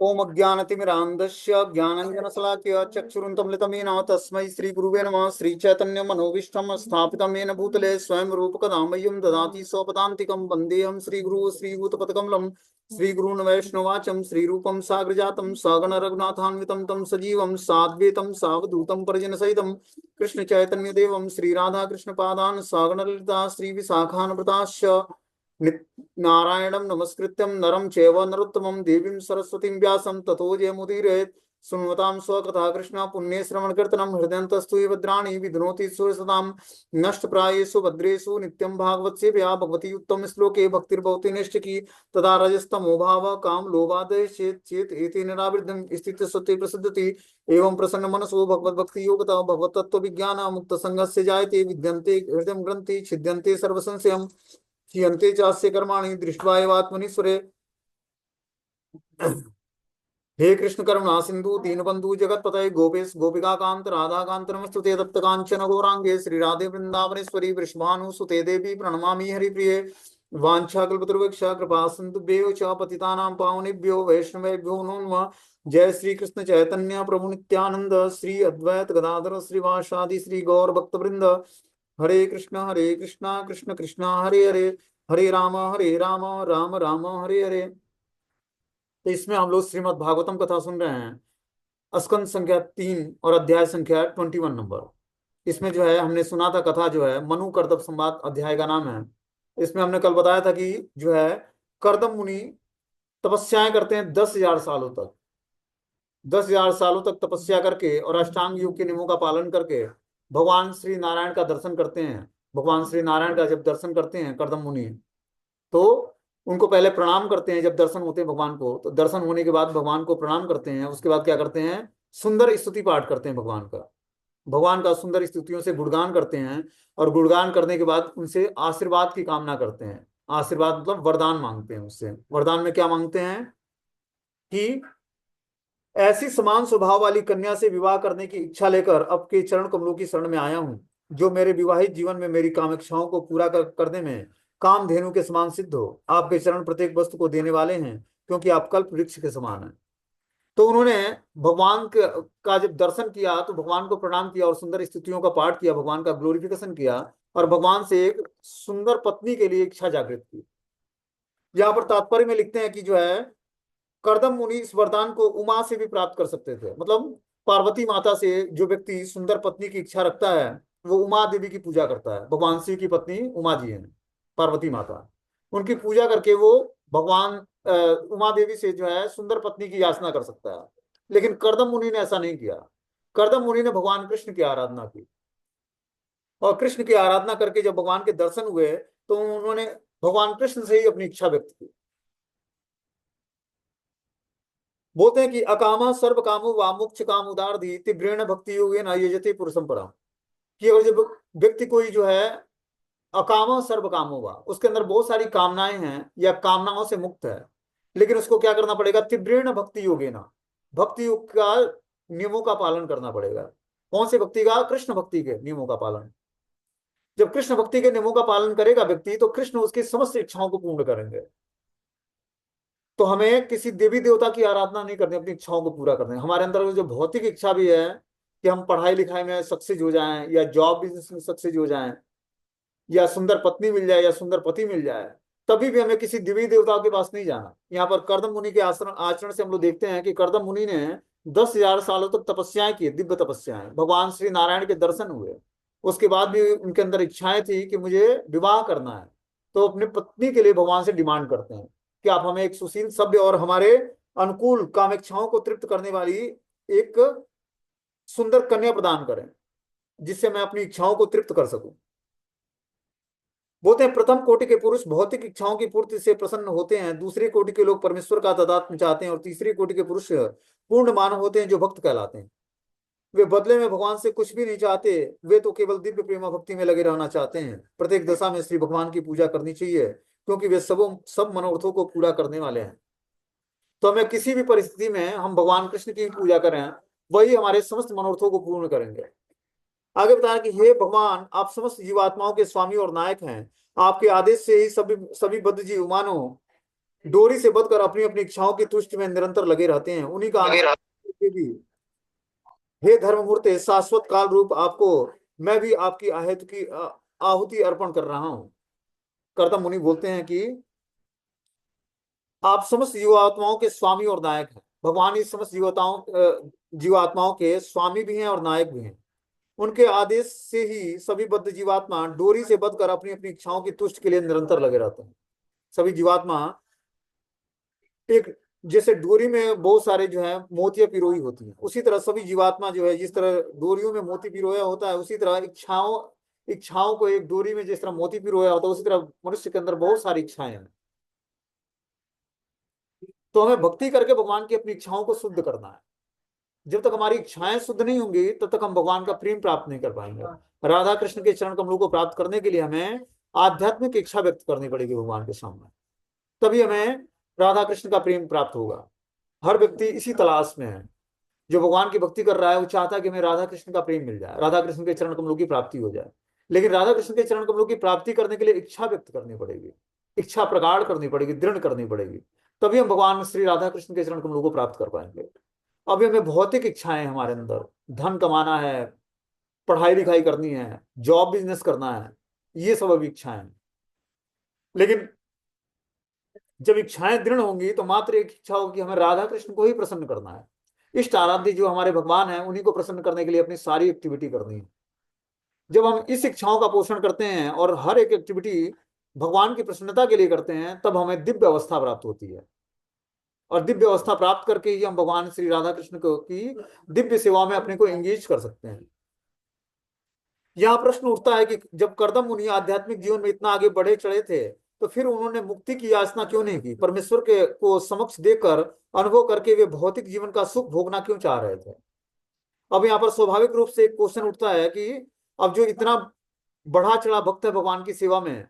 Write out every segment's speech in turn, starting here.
ओम अज्ञानतिमिरान्धस्य ज्ञानाञ्जनशलाकया चक्षुरुन्मीलितं येन तस्मै श्रीगुरुवे नमः। श्रीचैतन्यमनोभीष्टं स्थापितं येन भूतले स्वयं रूपकदा मह्यं ददाति स्वपदान्तिकं। वन्देऽहं श्रीगुरु श्रीभूतपदकमलं श्रीगुरून् वैष्णवाचं श्रीरूपं साग्रजातं सगण रघुनाथान्वितं तं सजीवं साद्वैतं सावधूतं परिजनसहितं कृष्णचैतन्यदेवं श्रीराधाकृष्णपादान् सगण ललिता श्रीविशाखान्विताश्च नारायणं नमस्कृत्यं नरं चैव नरोत्तमं देवीं सरस्वतीं व्यासं ततो जयमुदीरयेत्। शृण्वतां स्वकथा कृष्ण पुण्ये श्रवणकीर्तनं हृदयन्तस्तु भद्राणि विध्नोति सुरसतां नष्टप्रायेषु भद्रेषु नित्यं भागवत सेवया भगवती उत्तम श्लोके भक्तिर्भवति नैष्टिकी तदा रजस्तमो भाव काम लोभादय चेत एते निरावृद्धं स्थित सत्य प्रसिद्धति एवं प्रसन्न मनसो भगवत भक्ति योगता भगवत तत्व विज्ञान मुक्त संगस्य जायते विद्यन्ते हृदय ग्रंथि छिद्यन्ते सर्व संशयम् कियन्ते चास्य कर्माणि दृष्ट्वा एवात्मनीश्वरे। हे कृष्ण करुणा सिंधु दीनबंधु जगतपतये गोपेश गोपिका कांत राधा कांत नमस्तुते तप्त कांचन गौरांगे श्री राधे वृंदावनेश्वरी वृषभानुसुते देवी प्रणमामि हरिप्रिये। वाञ्छाकल्पतरुवृक्षा कृपा सिन्धुभ्यो च पतितानां पावनेभ्यो वैष्णवेभ्यो नमो नमः। जय श्री कृष्ण चैतन्य प्रभु नित्यानंद श्री अद्वैत गदाधर श्रीवासादि श्री गौर भक्तवृंद। हरे कृष्णा कृष्ण कृष्ण हरे हरे हरे राम राम राम हरे हरे। तो इसमें हम लोग श्रीमद् भागवतम कथा सुन रहे हैं, स्कंद संख्या 3 और अध्याय संख्या 21 नंबर। इसमें जो है हमने सुना था कथा जो है मनु कर्दम संवाद अध्याय का नाम है। इसमें हमने कल बताया था कि जो है कर्दम मुनि तपस्याएं करते हैं 10,000 सालों तक। 10,000 सालों तक तपस्या करके और अष्टांग योग के नियमों का पालन करके भगवान श्री नारायण का दर्शन करते हैं। भगवान श्री नारायण का जब दर्शन करते हैं कर्दम मुनि तो उनको पहले प्रणाम करते हैं। जब दर्शन होते हैं भगवान को तो दर्शन होने के बाद भगवान को प्रणाम करते हैं। उसके बाद क्या करते हैं, सुंदर स्तुति पाठ करते हैं भगवान का सुंदर स्तुतियों से गुणगान करते हैं। और गुणगान करने के बाद उनसे आशीर्वाद की कामना करते हैं। आशीर्वाद मतलब वरदान मांगते हैं उससे। वरदान में क्या मांगते हैं कि ऐसी समान स्वभाव वाली कन्या से विवाह करने की इच्छा लेकर अब के चरण कमलों की शरण में आया हूं, जो मेरे विवाहित जीवन में मेरी कामेक्षाओं को पूरा करने में कामधेनु के समान सिद्ध हो। आपके चरण प्रत्येक वस्तु को देने वाले हैं, क्योंकि आप कल्प वृक्ष के समान हैं। तो उन्होंने भगवान का जब दर्शन किया तो भगवान को प्रणाम किया और सुंदर स्तुतियों का पाठ किया, भगवान का ग्लोरिफिकेशन किया और भगवान से एक सुंदर पत्नी के लिए इच्छा जागृत की। यहाँ पर तात्पर्य में लिखते हैं कि जो है कर्दम मुनि इस वरदान को उमा से भी प्राप्त कर सकते थे। मतलब पार्वती माता से जो व्यक्ति सुंदर पत्नी की इच्छा रखता है वो उमा देवी की पूजा करता है। भगवान शिव की पत्नी उमा जी हैं, पार्वती माता। उनकी पूजा करके वो भगवान उमा देवी से जो है सुंदर पत्नी की याचना कर सकता है। लेकिन कर्दम मुनि ने ऐसा नहीं किया। कर्दम मुनि ने भगवान कृष्ण की आराधना की और कृष्ण की आराधना करके जब भगवान के दर्शन हुए तो उन्होंने भगवान कृष्ण से ही अपनी इच्छा व्यक्त की। बोलते हैं कि अकामा सर्व कामो वा मोक्ष काम उदारधी तीव्रेण भक्ति योगे न यजते पुरुषम परम। कि अगर जब व्यक्ति कोई जो है अकामा सर्व कामो वा, उसके अंदर बहुत सारी कामनाएं हैं या कामनाओं से मुक्त है, लेकिन उसको क्या करना पड़ेगा, तीव्रेण भक्ति योगे न, भक्ति योग का नियमों का पालन करना पड़ेगा। कौन से भक्ति का, कृष्ण भक्ति के नियमों का पालन। जब कृष्ण भक्ति के नियमों का पालन करेगा व्यक्ति तो कृष्ण उसकी समस्त इच्छाओं को पूर्ण करेंगे। तो हमें किसी देवी देवता की आराधना नहीं करनी, अपनी इच्छाओं को पूरा करना है। हमारे अंदर जो भौतिक इच्छा भी है कि हम पढ़ाई लिखाई में सक्सेस हो जाएं या जॉब बिजनेस में सक्सेस हो जाएं या सुंदर पत्नी मिल जाए या सुंदर पति मिल जाए, तभी भी हमें किसी देवी देवता के पास नहीं जाना। यहाँ पर कर्दम मुनि के आचरण से हम लोग देखते हैं कि कर्दम मुनि ने 10,000 सालों तक तपस्याएं की, दिव्य तपस्याएं। भगवान श्री नारायण के दर्शन हुए, उसके बाद भी उनके अंदर इच्छाएं थी कि मुझे विवाह करना है। तो अपनी पत्नी के लिए भगवान से डिमांड करते हैं कि आप हमें एक सुशील सभ्य और हमारे अनुकूल कामेक्षाओं को तृप्त करने वाली एक सुंदर कन्या प्रदान करें, जिससे मैं अपनी इच्छाओं को तृप्त कर सकूं। बोलते हैं प्रथम कोटि के पुरुष भौतिक इच्छाओं की पूर्ति से प्रसन्न होते हैं, दूसरी कोटि के लोग परमेश्वर का तादात्म्य चाहते हैं और तीसरी कोटि के पुरुष पूर्ण मानव होते हैं जो भक्त कहलाते हैं। वे बदले में भगवान से कुछ भी नहीं चाहते, वे तो केवल दिव्य प्रेमा भक्ति में लगे रहना चाहते हैं। प्रत्येक दशा में श्री भगवान की पूजा करनी चाहिए, क्योंकि वे सब मनोरथों को पूरा करने वाले हैं। तो हमें किसी भी परिस्थिति में हम भगवान कृष्ण की पूजा करें, वही हमारे समस्त मनोरथों को पूर्ण करेंगे। आगे बताया कि हे भगवान, आप समस्त जीवात्माओं के स्वामी और नायक हैं। आपके आदेश से ही सभी बद्ध जीव मानो डोरी से बंधकर अपनी अपनी इच्छाओं की तुष्टि में निरंतर लगे रहते हैं, उन्हीं का अनुसरण करके भी हे धर्ममूर्ते शाश्वत काल रूप आपको मैं भी आपकी आहुति अर्पण कर रहा हूं। कर्दम मुनि बोलते हैं कि आप समस्त जीवात्माओं के स्वामी और नायक हैं। भगवान इस समस्त जीवात्माओं के स्वामी भी हैं और नायक भी हैं। उनके आदेश से ही सभी बद्ध जीवात्मा डोरी से बंधकर अपनी अपनी इच्छाओं की तुष्ट के लिए निरंतर लगे रहते हैं। सभी जीवात्मा एक जैसे डोरी में बहुत सारे जो है मोतियां पिरोई होती हैं, उसी तरह सभी जीवात्मा जो है जिस तरह डोरियों में मोती पिरोया होता है, उसी तरह इच्छाओं इच्छाओं को एक डोरी में जिस तरह मोती पिरोया होता है, उसी तरह मनुष्य के अंदर बहुत सारी इच्छाएं हैं। तो हमें भक्ति करके भगवान की अपनी इच्छाओं को शुद्ध करना है। जब तक हमारी इच्छाएं शुद्ध नहीं होंगी तब तक हम भगवान का प्रेम प्राप्त नहीं कर पाएंगे। राधा कृष्ण के चरण कमलों को प्राप्त करने के लिए हमें आध्यात्मिक इच्छा व्यक्त करनी पड़ेगी भगवान के सामने, तभी हमें राधा कृष्ण का प्रेम प्राप्त होगा। हर व्यक्ति इसी तलाश में है। जो भगवान की भक्ति कर रहा है वो चाहता है कि हमें राधा कृष्ण का प्रेम मिल जाए, राधा कृष्ण के चरण कमलों की प्राप्ति हो जाए। लेकिन राधा कृष्ण के चरण कमलों की प्राप्ति करने के लिए इच्छा व्यक्त करनी पड़ेगी, इच्छा प्रगाढ़ करनी पड़ेगी, दृढ़ करनी पड़ेगी, तभी हम भगवान श्री राधा कृष्ण के चरण कमलों को प्राप्त कर पाएंगे। अभी हमें भौतिक इच्छाएं हैं हमारे अंदर, धन कमाना है, पढ़ाई लिखाई करनी है, जॉब बिजनेस करना है, ये सब अभी इच्छाएं हैं। लेकिन जब इच्छाएं दृढ़ होंगी तो मात्र एक इच्छा होगी, हमें राधा कृष्ण को ही प्रसन्न करना है। इष्ट आराध्य जो हमारे भगवान हैं उन्हीं को प्रसन्न करने के लिए अपनी सारी एक्टिविटी करनी है। जब हम इस इच्छाओं का पोषण करते हैं और हर एक एक्टिविटी भगवान की प्रसन्नता के लिए करते हैं, तब हमें दिव्य अवस्था प्राप्त होती है। और दिव्य अवस्था प्राप्त करके ही हम भगवान श्री राधा कृष्ण को की दिव्य सेवा में अपने को एंगेज कर सकते हैं। यहाँ प्रश्न उठता है कि जब कर्दम मुनि आध्यात्मिक जीवन में इतना आगे बढ़े चढ़े थे, तो फिर उन्होंने मुक्ति की याचना क्यों नहीं की? परमेश्वर के को समक्ष देखकर अनुभव करके वे भौतिक जीवन का सुख भोगना क्यों चाह रहे थे? अब यहाँ पर स्वाभाविक रूप से एक क्वेश्चन उठता है कि अब जो इतना बढ़ा चढ़ा भक्त है भगवान की सेवा में,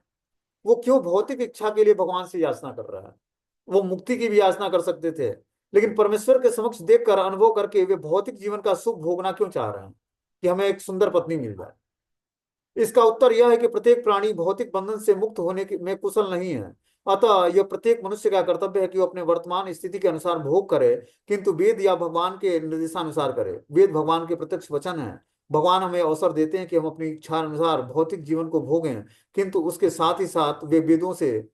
वो क्यों भौतिक इच्छा के लिए भगवान से याचना कर रहा है? वो मुक्ति की भी याचना कर सकते थे, लेकिन परमेश्वर के समक्ष देखकर अनुभव करके वे भौतिक जीवन का सुख भोगना क्यों चाह रहे हैं कि हमें एक सुंदर पत्नी मिल जाए? इसका उत्तर यह है कि प्रत्येक प्राणी भौतिक बंधन से मुक्त में कुशल नहीं है। अतः यह प्रत्येक मनुष्य का कर्तव्य है कि वो अपने वर्तमान स्थिति के अनुसार भोग करे, किंतु वेद या भगवान के निर्देशानुसार करे। वेद भगवान के प्रत्यक्ष वचन है। भगवान हमें अवसर देते हैं कि हम अपनी इच्छा अनुसार भौतिक जीवन को भोगें, किंतु उसके साथ ही साथ वे वेदों से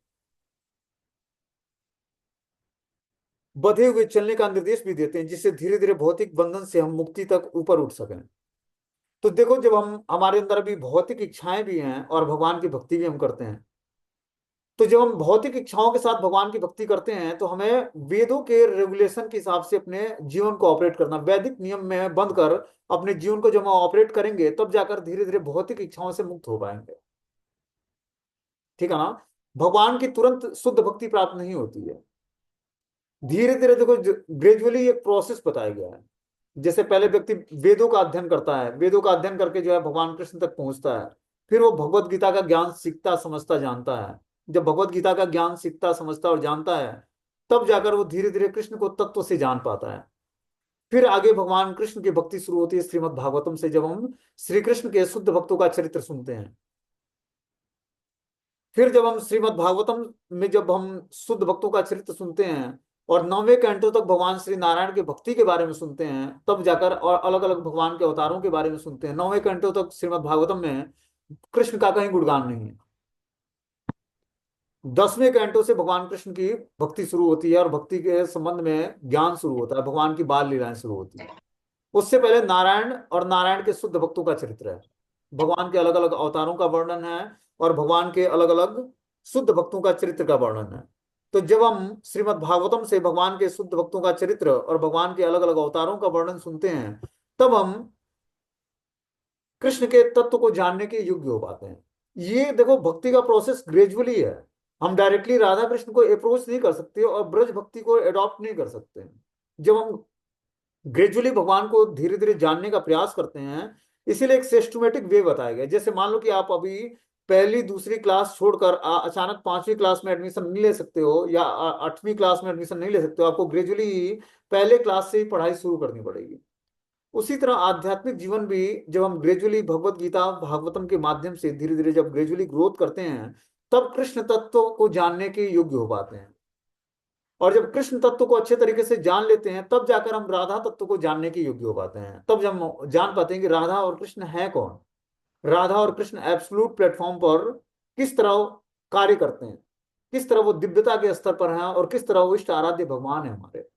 बधे हुए चलने का निर्देश भी देते हैं, जिससे धीरे धीरे भौतिक बंधन से हम मुक्ति तक ऊपर उठ सकें। तो देखो, जब हम हमारे अंदर अभी भौतिक इच्छाएं भी हैं और भगवान की भक्ति भी हम करते हैं, तो जब हम भौतिक इच्छाओं के साथ भगवान की भक्ति करते हैं तो हमें वेदों के रेगुलेशन के हिसाब से अपने जीवन को ऑपरेट करना, वैदिक नियम में बंद कर अपने जीवन को जब हम ऑपरेट करेंगे तब जाकर धीरे धीरे भौतिक इच्छाओं से मुक्त हो पाएंगे। ठीक है ना? भगवान की तुरंत शुद्ध भक्ति प्राप्त नहीं होती है। धीरे धीरे देखो, ग्रेजुअली एक प्रोसेस बताया गया है। जैसे पहले व्यक्ति वेदों का अध्ययन करता है, वेदों का अध्ययन करके जो है भगवान कृष्ण तक पहुंचता है, फिर वो भगवत गीता का ज्ञान सीखता समझता जानता है। जब भगवत गीता का ज्ञान सीखता समझता और जानता है, तब जाकर वो धीरे धीरे कृष्ण को तत्व से जान पाता है। फिर आगे भगवान कृष्ण की भक्ति शुरू होती है श्रीमद् भागवतम से, जब हम श्री कृष्ण के शुद्ध भक्तों का चरित्र सुनते हैं। फिर जब हम श्रीमद् भागवतम में जब हम शुद्ध भक्तों का चरित्र सुनते हैं और 9वें कैंटो तक भगवान श्री नारायण की भक्ति के बारे में सुनते हैं, तब जाकर और अलग अलग भगवान के अवतारों के बारे में सुनते हैं। 9वें कैंटो तक श्रीमद् भागवतम में कृष्ण का कहीं गुणगान नहीं है। 10वें कैंटो से भगवान कृष्ण की भक्ति शुरू होती है और भक्ति के संबंध में ज्ञान शुरू होता है, भगवान की बाल लीलाएं शुरू होती है। उससे पहले नारायण और नारायण के शुद्ध भक्तों का चरित्र है, भगवान के अलग अलग अवतारों का वर्णन है और भगवान के अलग अलग शुद्ध भक्तों का चरित्र का वर्णन है। तो जब हम श्रीमद् भागवतम से भगवान के शुद्ध भक्तों का चरित्र और भगवान के अलग अलग अवतारों का वर्णन सुनते हैं, तब हम कृष्ण के तत्व को जानने के योग्य हो पाते हैं। ये देखो, भक्ति का प्रोसेस ग्रेजुअली है। हम डायरेक्टली राधा कृष्ण को अप्रोच नहीं कर सकते और ब्रज भक्ति को एडॉप्ट नहीं कर सकते। जब हम ग्रेजुअली भगवान को धीरे धीरे जानने का प्रयास करते हैं, इसीलिए एक सिस्टमेटिक वे बताया गया। जैसे मान लो कि आप अभी पहली दूसरी क्लास छोड़कर अचानक 5वीं क्लास में एडमिशन नहीं ले सकते हो, या 8वीं क्लास में एडमिशन नहीं ले सकते हो। आपको ग्रेजुअली पहले क्लास से ही पढ़ाई शुरू करनी पड़ेगी। उसी तरह आध्यात्मिक जीवन भी, जब हम ग्रेजुअली भगवत गीता भागवतम के माध्यम से धीरे धीरे जब ग्रेजुअली ग्रोथ करते हैं, तब कृष्ण तत्व को जानने के योग्य हो पाते हैं। और जब कृष्ण तत्व को अच्छे तरीके से जान लेते हैं तब जाकर हम राधा तत्व को जानने के योग्य हो पाते हैं। तब जब हम जान पाते हैं कि राधा और कृष्ण है कौन, राधा और कृष्ण एब्सोल्यूट प्लेटफॉर्म पर किस तरह कार्य करते हैं, किस तरह वो दिव्यता के स्तर पर हैं और किस तरह वो इष्ट आराध्य भगवान है हमारे।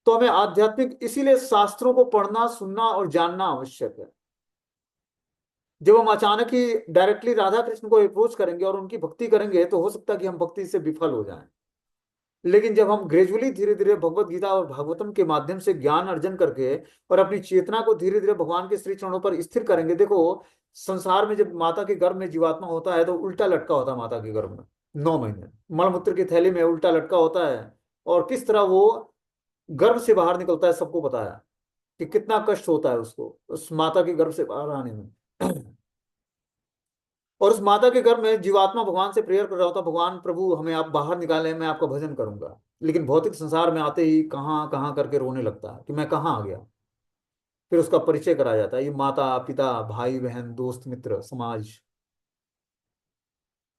तो हमें आध्यात्मिक इसीलिए शास्त्रों को पढ़ना, सुनना और जानना आवश्यक है। जब हम अचानक ही डायरेक्टली राधा कृष्ण को अप्रोच करेंगे और उनकी भक्ति करेंगे तो हो सकता है कि हम भक्ति से विफल हो जाएं। लेकिन जब हम ग्रेजुअली धीरे धीरे भगवत गीता और भागवतम के माध्यम से ज्ञान अर्जन करके और अपनी चेतना को धीरे धीरे भगवान के श्री चरणों पर स्थिर करेंगे। देखो, संसार में जब माता के गर्भ में जीवात्मा होता है तो उल्टा लटका होता है माता के गर्भ में 9 महीने, मलमूत्र की थैली में उल्टा लटका होता है। और किस तरह वो गर्भ से बाहर निकलता है सबको पता है कि कितना कष्ट होता है उसको उस माता के गर्भ से बाहर आने में। और उस माता के गर्भ में जीवात्मा भगवान से प्रेयर कर रहा होता, भगवान प्रभु हमें आप बाहर निकालें, मैं आपका भजन करूंगा। लेकिन भौतिक संसार में आते ही कहाँ कहाँ करके रोने लगता है कि मैं कहाँ आ गया। फिर उसका परिचय कराया जाता है, ये माता पिता भाई बहन दोस्त मित्र समाज,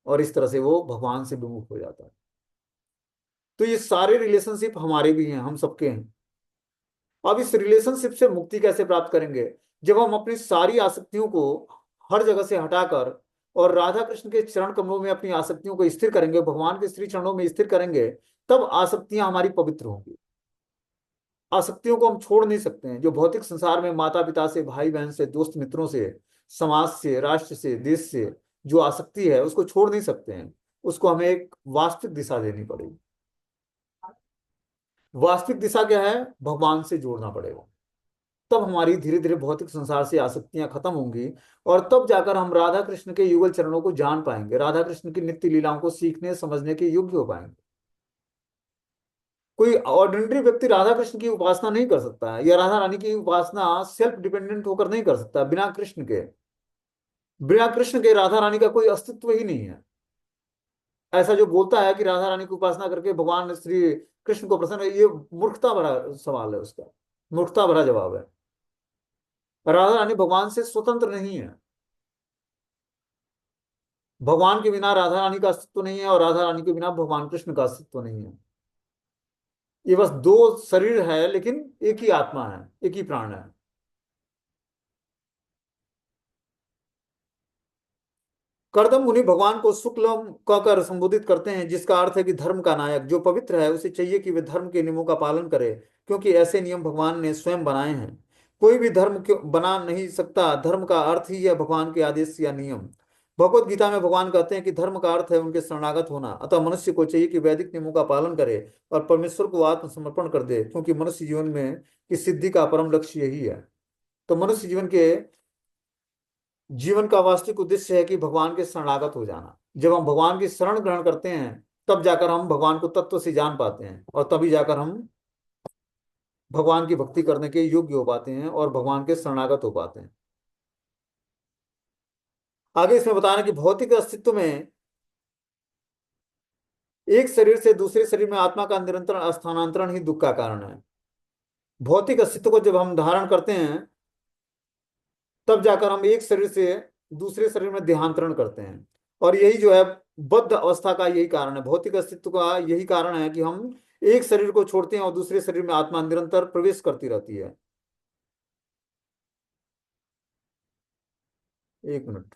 और इस तरह से वो भगवान से विमुख हो जाता है। तो ये सारे रिलेशनशिप हमारे भी हैं, हम सबके हैं। अब इस रिलेशनशिप से मुक्ति कैसे प्राप्त करेंगे? जब हम अपनी सारी आसक्तियों को हर जगह से हटाकर और राधा कृष्ण के चरण कमलों में अपनी आसक्तियों को स्थिर करेंगे, भगवान के श्री चरणों में स्थिर करेंगे, तब आसक्तियां हमारी पवित्र होंगी। आसक्तियों को हम छोड़ नहीं सकते हैं। जो भौतिक संसार में माता पिता से, भाई बहन से, दोस्त मित्रों से, समाज से, राष्ट्र से, देश से जो आसक्ति है उसको छोड़ नहीं सकते हैं। उसको हमें एक वास्तविक दिशा देनी पड़ेगी। वास्तविक दिशा क्या है? भगवान से जोड़ना पड़ेगा। तब हमारी धीरे धीरे भौतिक संसार से आसक्तियां खत्म होंगी और तब जाकर हम राधा कृष्ण के युगल चरणों को जान पाएंगे, राधा कृष्ण की नित्य लीलाओं को सीखने समझने के योग्य हो पाएंगे। कोई ऑर्डिनरी व्यक्ति राधा कृष्ण की उपासना नहीं कर सकता है, या राधा रानी की उपासना सेल्फ डिपेंडेंट होकर नहीं कर सकता। बिना कृष्ण के, बिना कृष्ण के राधा रानी का कोई अस्तित्व ही नहीं है। ऐसा जो बोलता है कि राधा रानी की उपासना करके भगवान श्री कृष्ण को प्रसन्न, ये मूर्खता भरा सवाल है, उसका मूर्खता भरा जवाब है। राधा रानी भगवान से स्वतंत्र नहीं है। भगवान के बिना राधा रानी का अस्तित्व नहीं है और राधा रानी के बिना भगवान कृष्ण का अस्तित्व नहीं है। ये बस दो शरीर है लेकिन एक ही आत्मा है, एक ही प्राण है। कर्दम मुनि भगवान को शुक्लम कहकर संबोधित करते हैं, जिसका अर्थ है कि धर्म का नायक। जो पवित्र है उसे चाहिए कि वे धर्म के नियमों का पालन करे, क्योंकि ऐसे नियम भगवान ने स्वयं बनाए हैं। कोई भी धर्म क्यों बना नहीं सकता। धर्म का अर्थ ही है भगवान के आदेश या नियम। भगवत गीता में भगवान कहते हैं कि धर्म का अर्थ है उनके शरणागत होना। अतः मनुष्य को चाहिए कि वैदिक नियमों का पालन करे और परमेश्वर को आत्मसमर्पण कर दे, क्योंकि मनुष्य जीवन में की सिद्धि का परम लक्ष्य यही है। तो मनुष्य जीवन का वास्तविक उद्देश्य है कि भगवान के शरणागत हो जाना। जब हम भगवान की शरण ग्रहण करते हैं तब जाकर हम भगवान को तत्व से जान पाते हैं और तभी जाकर हम भगवान की भक्ति करने के योग्य हो पाते हैं और भगवान के शरणागत हो पाते हैं। आगे इसमें बताना कि भौतिक अस्तित्व में एक शरीर से दूसरे शरीर में आत्मा का निरंतर स्थानांतरण ही दुख का कारण है। भौतिक अस्तित्व को जब हम धारण करते हैं तब जाकर हम एक शरीर से दूसरे शरीर में देहांतरण करते हैं। और यही जो है बद्ध अवस्था का यही कारण है, भौतिक अस्तित्व का यही कारण है कि हम एक शरीर को छोड़ते हैं और दूसरे शरीर में आत्मा निरंतर प्रवेश करती रहती है। एक मिनट।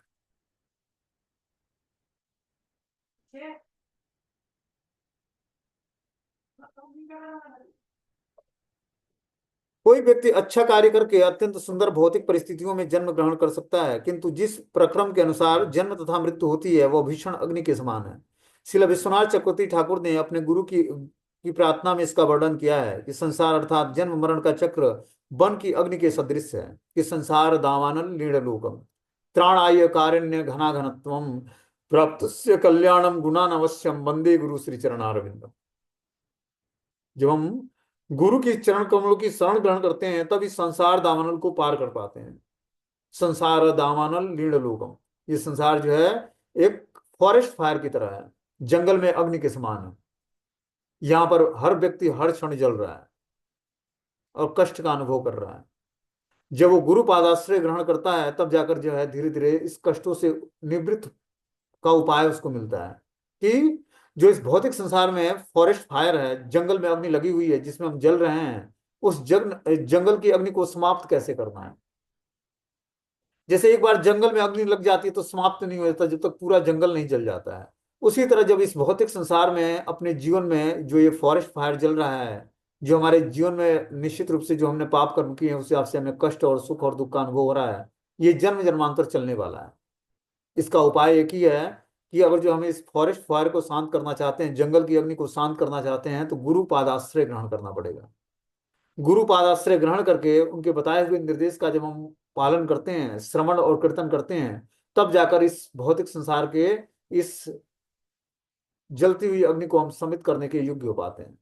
कोई व्यक्ति अच्छा कार्य करके अत्यंत सुंदर भौतिक परिस्थितियों में जन्म ग्रहण कर सकता है, किंतु जिस प्रक्रम के अनुसार जन्म तथा मृत्यु होती है वह भीषण अग्नि के समान है। श्रील विश्वनाथ चक्रवर्ती ठाकुर ने अपने गुरु की प्रार्थना में इसका वर्णन किया है कि संसार अर्थात जन्म मरण का चक्र वन की अग्नि के सदृश है, कि संसार दावानल नीड़लोकम त्राणाय कारुण्य घना घनत्वम प्राप्त कल्याणम गुणान अवश्यम वंदे गुरु श्री चरणारविंदम। जब हम गुरु की चरण कमलों की शरण ग्रहण करते हैं तब इस संसार दावानल को पार कर पाते हैं। संसार दावानल लीढ़लोकम, ये संसार जो है एक फॉरेस्ट फायर की तरह है, जंगल में अग्नि के समान है। यहाँ पर हर व्यक्ति हर क्षण जल रहा है और कष्ट का अनुभव कर रहा है। जब वो गुरु पादाश्रय ग्रहण करता है तब जाकर जो है धीरे धीरे इस कष्टों से निवृत्त का उपाय उसको मिलता है कि जो इस भौतिक संसार में फॉरेस्ट फायर है, जंगल में अग्नि लगी हुई है जिसमें हम जल रहे हैं, उस जंगल की अग्नि को समाप्त कैसे करना है। जैसे एक बार जंगल में अग्नि लग जाती है तो समाप्त नहीं हो जाता जब तक पूरा जंगल नहीं जल जाता है। उसी तरह जब इस भौतिक संसार में अपने जीवन में जो ये फॉरेस्ट फायर जल रहा है, जो हमारे जीवन में निश्चित रूप से जो हमने पाप कर्म किए हैं उससे आपसे हमें कष्ट और सुख और दुख का अनुभव हो रहा है, ये जन्म जन्मांतर चलने वाला है। इसका उपाय एक ही है कि अगर जो हमें इस फॉरेस्ट फायर को शांत करना चाहते हैं, जंगल की अग्नि को शांत करना चाहते हैं, तो गुरु पादाश्रय ग्रहण करना पड़ेगा। गुरु पादाश्रय ग्रहण करके उनके बताए हुए निर्देश का जब हम पालन करते हैं, श्रवण और कीर्तन करते हैं, तब जाकर इस भौतिक संसार के इस जलती हुई अग्नि को हम शमित करने के योग्य हो पाते हैं।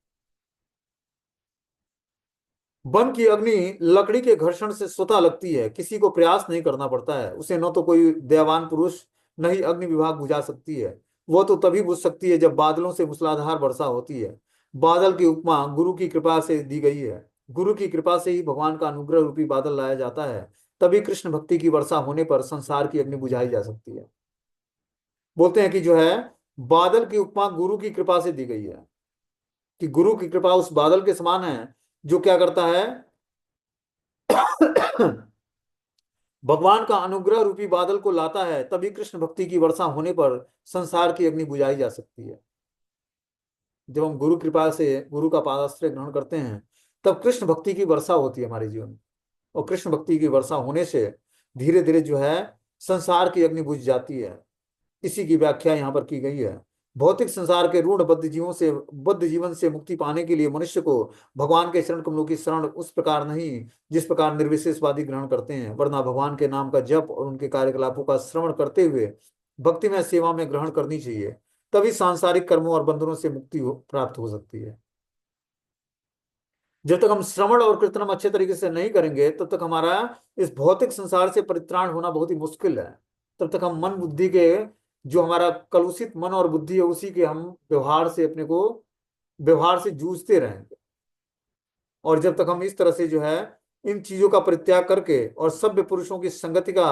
वन की अग्नि लकड़ी के घर्षण से स्वतः लगती है, किसी को प्रयास नहीं करना पड़ता है। उसे न तो कोई दयावान पुरुष न ही अग्नि विभाग बुझा सकती है। वो तो तभी बुझ सकती है जब बादलों से मूसलाधार वर्षा होती है। बादल की उपमा गुरु की कृपा से दी गई है। गुरु की कृपा से ही भगवान का अनुग्रह रूपी बादल लाया जाता है। तभी कृष्ण भक्ति की वर्षा होने पर संसार की अग्नि बुझाई जा सकती है। बोलते हैं कि जो है बादल की उपमा गुरु की कृपा से दी गई है, कि गुरु की कृपा उस बादल के समान है जो क्या करता है भगवान का अनुग्रह रूपी बादल को लाता है। तभी कृष्ण भक्ति की वर्षा होने पर संसार की अग्नि बुझाई जा सकती है। जब हम गुरु कृपा से गुरु का पादाश्रय ग्रहण करते हैं तब कृष्ण भक्ति की वर्षा होती है हमारे जीवन में। और कृष्ण भक्ति की वर्षा होने से धीरे धीरे जो है संसार की अग्नि बुझ जाती है। इसी की व्याख्या यहाँ पर की गई है। भौतिक संसार के रूढ़ बद्ध जीवन से मुक्ति पाने के लिए मनुष्य को भगवान के शरण कमलों की शरण उस प्रकार नहीं जिस प्रकार निर्विशेषवादी ग्रहण करते हैं, वरना भगवान के नाम का जप और उनके कार्यकलापों का श्रवण करते हुए भक्तिमय सेवा में ग्रहण करनी चाहिए। तभी सांसारिक कर्मों और बंधनों से मुक्ति प्राप्त हो सकती है। जब तक हम श्रवण और कीर्तन अच्छे तरीके से नहीं करेंगे तब तक हमारा इस भौतिक संसार से परित्राण होना बहुत ही मुश्किल है। तब तक हम मन बुद्धि के जो हमारा कलुषित मन और बुद्धि है उसी के हम व्यवहार से अपने को व्यवहार से जूझते रहेंगे। और जब तक हम इस तरह से जो है इन चीजों का परित्याग करके और सभ्य पुरुषों की संगति का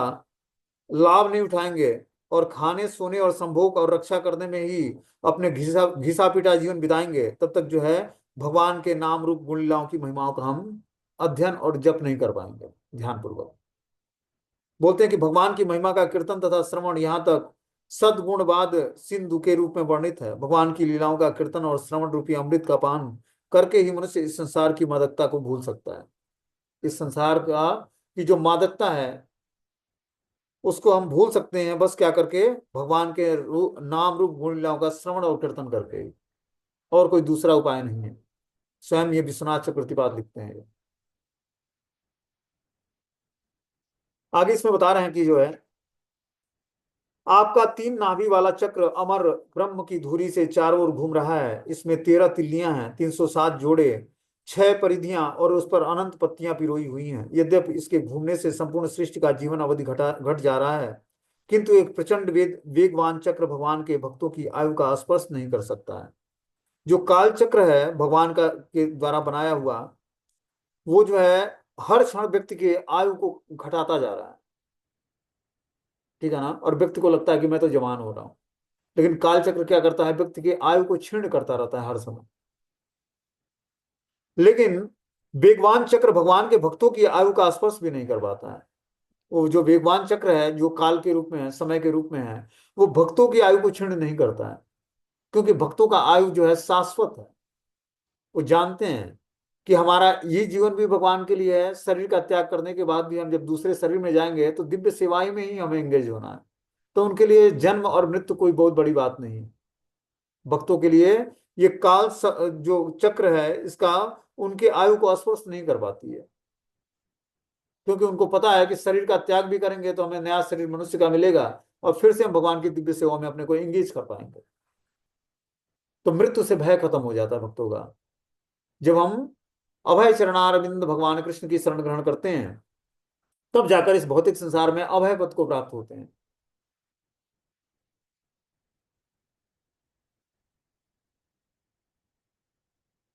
लाभ नहीं उठाएंगे और खाने सोने और संभोग और रक्षा करने में ही अपने घिसा घिसा पिटा जीवन बिताएंगे, तब तक जो है भगवान के नाम रूप गुण लीलाओं की महिमाओं का हम अध्ययन और जप नहीं कर पाएंगे ध्यान पूर्वक। बोलते हैं कि भगवान की महिमा का कीर्तन तथा श्रवण यहाँ तक सद्गुणवाद सिंधु के रूप में वर्णित है। भगवान की लीलाओं का कीर्तन और श्रवण रूपी अमृत का पान करके ही मनुष्य इस संसार की मादकता को भूल सकता है। इस संसार का की जो मादकता है उसको हम भूल सकते हैं बस क्या करके, भगवान के नाम रूप गुण लीलाओं का श्रवण और कीर्तन करके। और कोई दूसरा उपाय नहीं है। स्वयं ये विश्वनाथ चक्रवर्तीपाद लिखते हैं। आगे इसमें बता रहे हैं कि जो है आपका 3 नाभि वाला चक्र अमर ब्रह्म की धुरी से चारों ओर घूम रहा है। इसमें 13 तिल्लियां हैं, 307 जोड़े, 6 परिधियां और उस पर अनंत पत्तियां पिरोई हुई हैं। यद्यपि इसके घूमने से संपूर्ण सृष्टि का जीवन अवधि घट जा रहा है, किंतु एक प्रचंड वेगवान चक्र भगवान के भक्तों की आयु का स्पर्श नहीं कर सकता है। जो काल चक्र है भगवान का के द्वारा बनाया हुआ, वो जो है हर क्षण व्यक्ति के आयु को घटाता जा रहा है। ठीक है ना। और व्यक्ति को लगता है कि मैं तो जवान हो रहा हूं, लेकिन काल चक्र क्या करता है, व्यक्ति की आयु को क्षीण करता रहता है हर समय। लेकिन वेगवान चक्र भगवान के भक्तों की आयु का स्पर्श भी नहीं कर पाता है। वो जो वेगवान चक्र है जो काल के रूप में है, समय के रूप में है, वो भक्तों की आयु को क्षीण नहीं करता है, क्योंकि भक्तों का आयु जो है शाश्वत है। वो जानते हैं कि हमारा ये जीवन भी भगवान के लिए है। शरीर का त्याग करने के बाद भी हम जब दूसरे शरीर में जाएंगे तो दिव्य सेवाएं में ही हमें एंगेज होना है। तो उनके लिए जन्म और मृत्यु कोई बहुत बड़ी बात नहीं है। भक्तों के लिए ये जो चक्र है इसका उनके आयु को स्पर्श नहीं कर पाती है, क्योंकि उनको पता है कि शरीर का त्याग भी करेंगे तो हमें नया शरीर मनुष्य का मिलेगा और फिर से हम भगवान की दिव्य सेवा में अपने को एंगेज कर पाएंगे। तो मृत्यु से भय खत्म हो जाता है भक्तों का जब हम अभय चरणारविंद भगवान कृष्ण की शरण ग्रहण करते हैं, तब जाकर इस भौतिक संसार में अभय पद को प्राप्त होते हैं।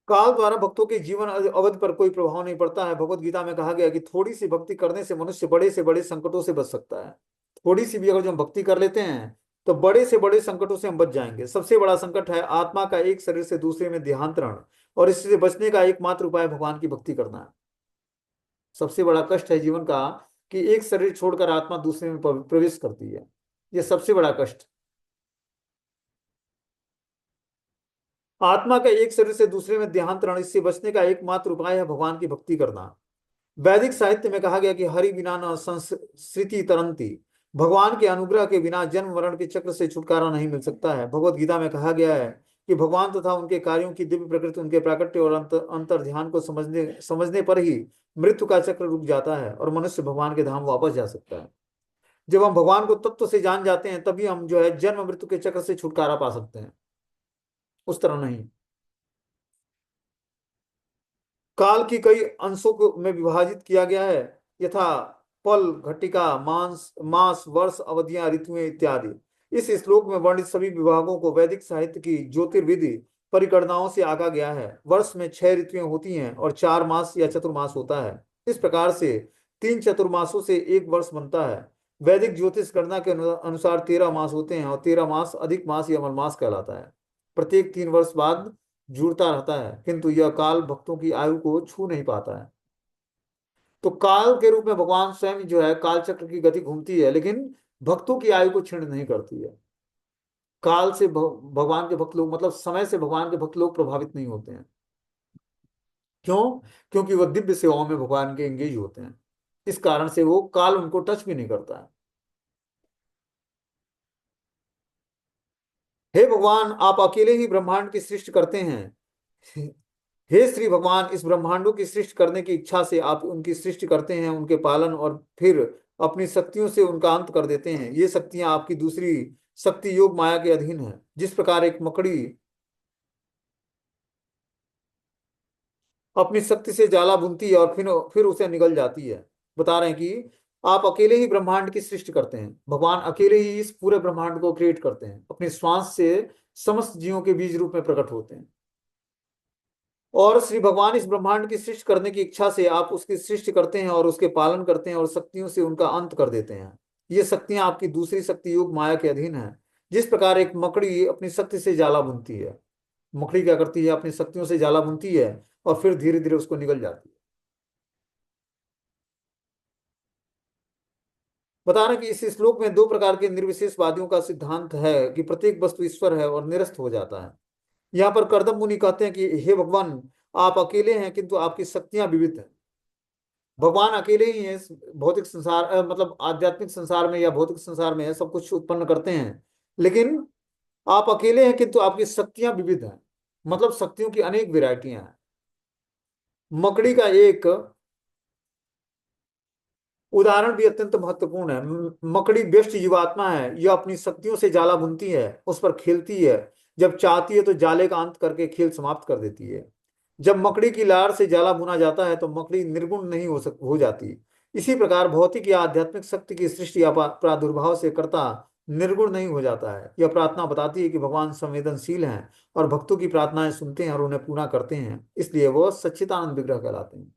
काल द्वारा भक्तों के जीवन अवधि पर कोई प्रभाव नहीं पड़ता है। भगवत गीता में कहा गया कि थोड़ी सी भक्ति करने से मनुष्य बड़े से बड़े संकटों से बच सकता है। थोड़ी सी भी अगर जो हम भक्ति कर लेते हैं तो बड़े से बड़े संकटों से हम बच जाएंगे। सबसे बड़ा संकट है आत्मा का एक शरीर से दूसरे में देहांतरण, और इससे बचने का एकमात्र उपाय भगवान की भक्ति करना है। सबसे बड़ा कष्ट है जीवन का कि एक शरीर छोड़कर आत्मा दूसरे में प्रवेश करती है। यह सबसे बड़ा कष्ट। आत्मा का एक शरीर से दूसरे में देहांतरण, इससे बचने का एकमात्र उपाय है भगवान की भक्ति करना। वैदिक साहित्य में कहा गया कि हरि बिना न संस्कृति तरंती, भगवान के अनुग्रह के बिना जन्म मरण के चक्र से छुटकारा नहीं मिल सकता है। भगवत गीता में कहा गया है कि भगवान तथा उनके कार्यों की दिव्य प्रकृति, उनके प्राकट्य और अंतर ध्यान को समझने समझने पर ही मृत्यु का चक्र रुक जाता है और मनुष्य भगवान के धाम वापस जा सकता है। जब हम भगवान को तत्व से जान जाते हैं तभी हम जो है जन्म मृत्यु के चक्र से छुटकारा पा सकते हैं, उस तरह नहीं। काल की कई अंशों को में विभाजित किया गया है, यथा पल, घटिका, मांस, मास, वर्ष, अवधियां, ऋतुएं इत्यादि। इस श्लोक में वर्णित सभी विभागों को वैदिक साहित्य की ज्योतिर्विधि परिगणनाओं से आंका गया है। वर्ष में 6 ऋतुएं होती हैं और 4 मास या चतुर्मास होता है। इस प्रकार से 3 चतुर्मासों से एक वर्ष बनता है। वैदिक ज्योतिष गणना के अनुसार 13 मास होते हैं और 13 मास अधिक मास या मलमास कहलाता है। प्रत्येक 3 वर्ष बाद जुड़ता रहता है, किंतु यह काल भक्तों की आयु को छू नहीं पाता है। तो काल के रूप में भगवान स्वयं जो है काल चक्र की गति घूमती है, लेकिन भक्तों की आयु को क्षीण नहीं करती है। काल से भगवान के भक्त लोग, मतलब समय से भगवान के भक्त लोग प्रभावित नहीं होते हैं। क्यों? क्योंकि वह दिव्य सेवाओं में भगवान के एंगेज होते हैं। इस कारण से वो काल उनको टच भी नहीं करता है। हे भगवान, आप अकेले ही ब्रह्मांड की सृष्टि करते हैं। हे श्री भगवान, इस ब्रह्मांडों की सृष्टि करने की इच्छा से आप उनकी सृष्टि करते हैं, उनके पालन और फिर अपनी शक्तियों से उनका अंत कर देते हैं। ये शक्तियां आपकी दूसरी शक्ति योग माया के अधीन है। जिस प्रकार एक मकड़ी अपनी शक्ति से जाला बुनती है और फिर उसे निगल जाती है। बता रहे हैं कि आप अकेले ही ब्रह्मांड की सृष्टि करते हैं। भगवान अकेले ही इस पूरे ब्रह्मांड को क्रिएट करते हैं, अपने श्वास से समस्त जीवों के बीज रूप में प्रकट होते हैं। और श्री भगवान इस ब्रह्मांड की सृष्टि करने की इच्छा से आप उसकी सृष्टि करते हैं और उसके पालन करते हैं और शक्तियों से उनका अंत कर देते हैं। ये शक्तियां आपकी दूसरी शक्ति योग माया के अधीन है। जिस प्रकार एक मकड़ी अपनी शक्ति से जाला बुनती है, मकड़ी क्या करती है, अपनी शक्तियों से जाला बुनती है और फिर धीरे धीरे उसको निगल जाती है। बता रहे हैं कि इस श्लोक में 2 प्रकार के निर्विशेषवादियों का सिद्धांत है कि प्रत्येक वस्तु ईश्वर है और निरस्त हो जाता है। यहाँ पर करदम मुनि कहते हैं कि हे भगवान, आप अकेले हैं किंतु आपकी शक्तियां विविध हैं। भगवान अकेले ही है भौतिक संसार, मतलब आध्यात्मिक संसार में या भौतिक संसार में है, सब कुछ उत्पन्न करते हैं। लेकिन आप अकेले हैं किंतु आपकी शक्तियां विविध हैं, मतलब शक्तियों की अनेक वैरायटियां हैं। मकड़ी का एक उदाहरण भी अत्यंत महत्वपूर्ण है। मकड़ी व्यष्टि जीवात्मा है। यह अपनी शक्तियों से जाला बुनती है, उस पर खेलती है। जब चाहती है तो जाले का अंत करके खेल समाप्त कर देती है। जब मकड़ी की लार से जाला बुना जाता है तो मकड़ी निर्गुण नहीं हो जाती। इसी प्रकार भौतिक या आध्यात्मिक शक्ति की सृष्टि या प्रादुर्भाव से कर्ता निर्गुण नहीं हो जाता है। यह प्रार्थना बताती है कि भगवान संवेदनशील हैं और भक्तों की प्रार्थनाएं सुनते हैं और उन्हें पूर्ण करते हैं, इसलिए वह सच्चिदानंद विग्रह कहलाते हैं।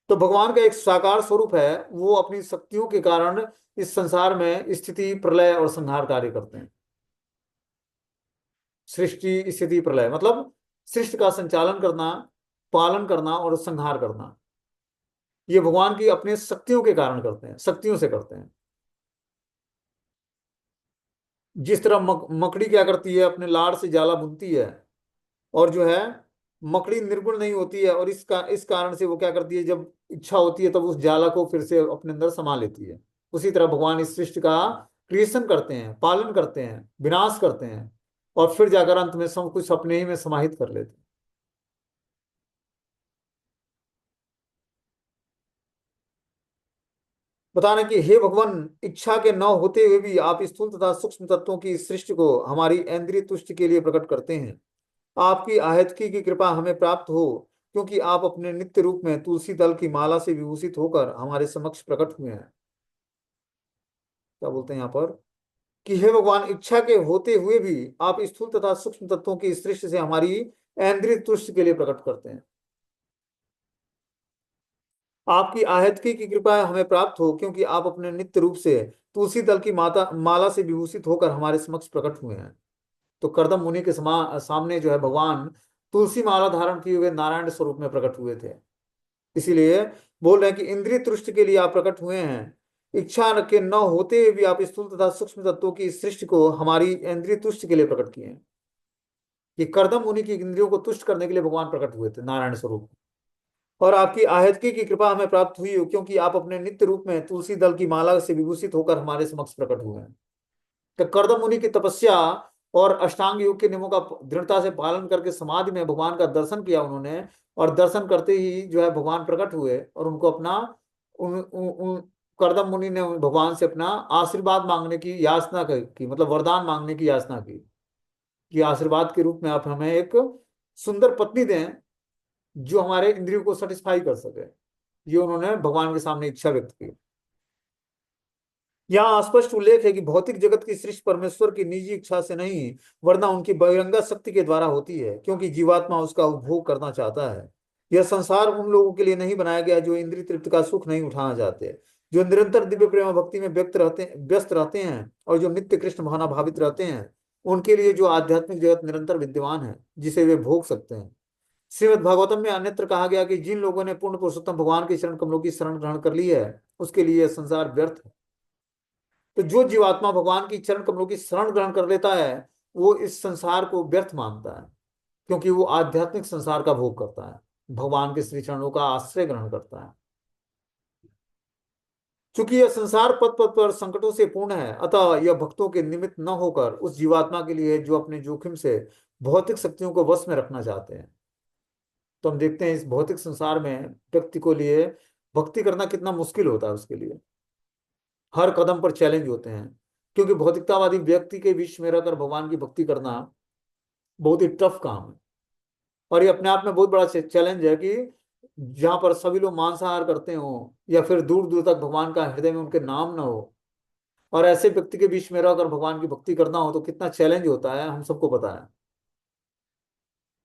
तो भगवान का एक साकार स्वरूप है, वो अपनी शक्तियों के कारण इस संसार में स्थिति, प्रलय और संहार कार्य करते हैं। सृष्टि, स्थिति, प्रलय मतलब सृष्टि का संचालन करना, पालन करना और संहार करना, ये भगवान की अपने शक्तियों के कारण करते हैं, शक्तियों से करते हैं। जिस तरह मकड़ी क्या करती है, अपने लाड़ से जाला बुनती है, और जो है मकड़ी निर्गुण नहीं होती है, और इस कारण से वो क्या करती है, जब इच्छा होती है तब उस जाला को फिर से अपने अंदर समा लेती है। उसी तरह भगवान इस सृष्टि का क्रिएशन करते हैं, पालन करते हैं, विनाश करते हैं, और फिर जाकर अंत में सब कुछ अपने ही में समाहित कर लेते हैं। बता रहे कि हे भगवान, इच्छा के न होते हुए भी आप स्थूल तथा सूक्ष्म तत्वों की सृष्टि को हमारी इंद्रिय तुष्टि के लिए प्रकट करते हैं। आपकी आहेतकी की कृपा हमें प्राप्त हो, क्योंकि आप अपने नित्य रूप में तुलसी दल की माला से विभूषित होकर हमारे समक्ष प्रकट हुए हैं। क्या बोलते हैं यहाँ पर कि हे भगवान, इच्छा के होते हुए भी आप स्थूल तथा सूक्ष्म तत्वों की सृष्टि से हमारी इंद्रिय तुष्टि के लिए प्रकट करते हैं। आपकी आहतकी की कृपा हमें प्राप्त हो, क्योंकि आप अपने नित्य रूप से तुलसी दल की माता माला से विभूषित होकर हमारे समक्ष प्रकट हुए हैं। तो कर्दम मुनि के सामने जो है भगवान तुलसी माला धारण किए हुए नारायण स्वरूप में प्रकट हुए थे। इसीलिए बोल रहे हैं कि इंद्रिय तुष्ट के लिए आप प्रकट हुए हैं। इच्छा के न होते हुए भी आप स्थूल तथा सूक्ष्म तत्वों की इस सृष्टि को हमारी इंद्रिय तुष्ट के लिए प्रकट किए हैं। कि कर्दम मुनि की इंद्रियों को तुष्ट करने के लिए भगवान प्रकट हुए थे नारायण स्वरूप। और आपकी आहतकी की कृपा हमें प्राप्त हुई हो, क्योंकि आप अपने नित्य रूप में तुलसी दल की माला से विभूषित होकर हमारे समक्ष प्रकट हुए हैं। तो कर्दम मुनि की तपस्या और अष्टांग योग के नियमों का दृढ़ता से पालन करके समाधि में भगवान का दर्शन किया उन्होंने। और दर्शन करते ही जो है भगवान प्रकट हुए और उनको अपना उन कर्दम मुनि ने भगवान से अपना आशीर्वाद मांगने की याचना की, मतलब वरदान मांगने की याचना की कि आशीर्वाद के रूप में आप हमें एक सुंदर पत्नी दें जो हमारे इंद्रियों को सेटिस्फाई कर सके। ये उन्होंने भगवान के सामने इच्छा व्यक्त की। यहाँ स्पष्ट उल्लेख है कि भौतिक जगत की सृष्टि परमेश्वर की निजी इच्छा से नहीं, वरना उनकी बहिरंगा शक्ति के द्वारा होती है, क्योंकि जीवात्मा उसका उपभोग करना चाहता है। यह संसार उन लोगों के लिए नहीं बनाया गया जो इंद्रिय तृप्ति का सुख नहीं उठाना चाहते, जो निरंतर दिव्य प्रेम और भक्ति में व्यस्त रहते हैं और जो नित्य कृष्ण भावनाभावित रहते हैं। उनके लिए जो आध्यात्मिक जगत निरंतर विद्यमान है जिसे वे भोग सकते हैं। श्रीमद् भागवतम में अन्यत्र कहा गया कि जिन लोगों ने पूर्ण पुरुषोत्तम भगवान के चरण कमलों की शरण ग्रहण कर ली है उसके लिए यह संसार व्यर्थ है। तो जो जीवात्मा भगवान की चरण कमलों की शरण ग्रहण कर लेता है वो इस संसार को व्यर्थ मानता है, क्योंकि वो आध्यात्मिक संसार का भोग करता है, भगवान के श्री चरणों का आश्रय ग्रहण करता है। चूंकि यह संसार पद पद पर संकटों से पूर्ण है, अतः यह भक्तों के निमित्त न होकर उस जीवात्मा के लिए जो अपने जोखिम से भौतिक शक्तियों को वश में रखना चाहते हैं। तो हम देखते हैं इस भौतिक संसार में व्यक्ति को लिए भक्ति करना कितना मुश्किल होता है। उसके लिए हर कदम पर चैलेंज होते हैं, क्योंकि भौतिकतावादी व्यक्ति के बीच में रहकर भगवान की भक्ति करना बहुत ही टफ काम है। और ये अपने आप में बहुत बड़ा चैलेंज है कि जहां पर सभी लोग मांसाहार करते हो या फिर दूर दूर तक भगवान का हृदय में उनके नाम ना हो, और ऐसे व्यक्ति के बीच में रहकर भगवान की भक्ति करना हो तो कितना चैलेंज होता है, हम सबको पता है।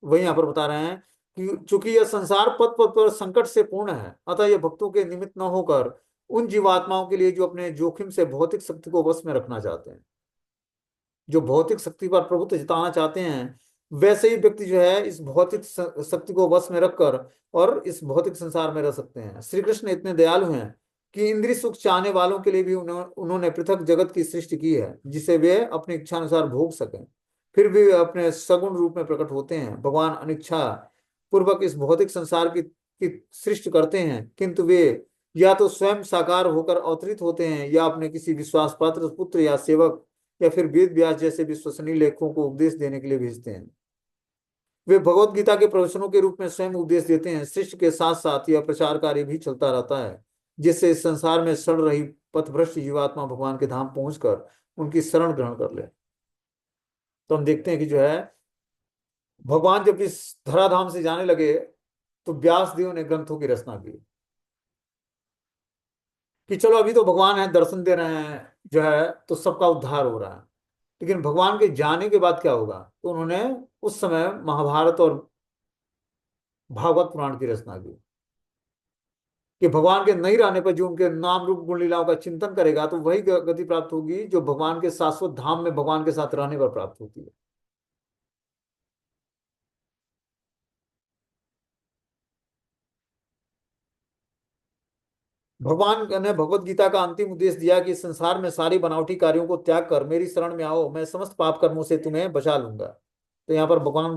वही यहाँ पर बता रहे हैं कि चूंकि यह संसार पद पद पर संकट से पूर्ण है, अतः यह भक्तों के निमित्त न होकर उन जीवात्माओं के लिए जो अपने जोखिम से भौतिक शक्ति को वश में रखना चाहते हैं, जो भौतिक शक्ति पर प्रभुत्व जताना चाहते हैं। वैसे ही व्यक्ति जो है इस भौतिक शक्ति को वश में रखकर और इस भौतिक संसार में रह सकते हैं। श्री कृष्ण इतने दयालु हैं कि इंद्रिय सुख चाहने वालों के लिए भी उन्होंने पृथक जगत की सृष्टि की है जिसे वे अपनी इच्छा अनुसार भोग सकें। फिर भी वे अपने सगुण रूप में प्रकट होते हैं। भगवान अनिच्छा पूर्वक इस भौतिक संसार की सृष्टि करते हैं, किंतु वे या तो स्वयं साकार होकर अवतरित होते हैं या अपने किसी विश्वास पात्र पुत्र या सेवक या फिर वेद व्यास जैसे विश्वसनीय लेखकों को उपदेश देने के लिए भेजते हैं। वे भगवत गीता के प्रवचनों के रूप में स्वयं उपदेश देते हैं। सृष्टि के साथ साथ यह प्रचार कार्य भी चलता रहता है, जिससे इस संसार में सड़ रही पथभ्रष्ट जीवात्मा भगवान के धाम पहुंचकर उनकी शरण ग्रहण कर ले। तो हम देखते हैं कि जो है भगवान जब इस धराधाम से जाने लगे तो व्यास देव ने ग्रंथों की रचना की कि चलो अभी तो भगवान है, दर्शन दे रहे हैं जो है तो सबका उद्धार हो रहा है, लेकिन भगवान के जाने के बाद क्या होगा। तो उन्होंने उस समय महाभारत और भागवत पुराण की रचना की कि भगवान के नहीं रहने पर जो उनके नाम रूप गुण लीलाओं का चिंतन करेगा तो वही गति प्राप्त होगी जो भगवान के शाश्वत धाम में भगवान के साथ रहने पर प्राप्त होती है। भगवान ने भगवत गीता का अंतिम उद्देश्य दिया कि इस संसार में सारी बनावटी कार्यों को त्याग कर मेरी शरण में आओ, मैं समस्त पाप कर्मों से तुम्हें बचा लूंगा। तो यहाँ पर भगवान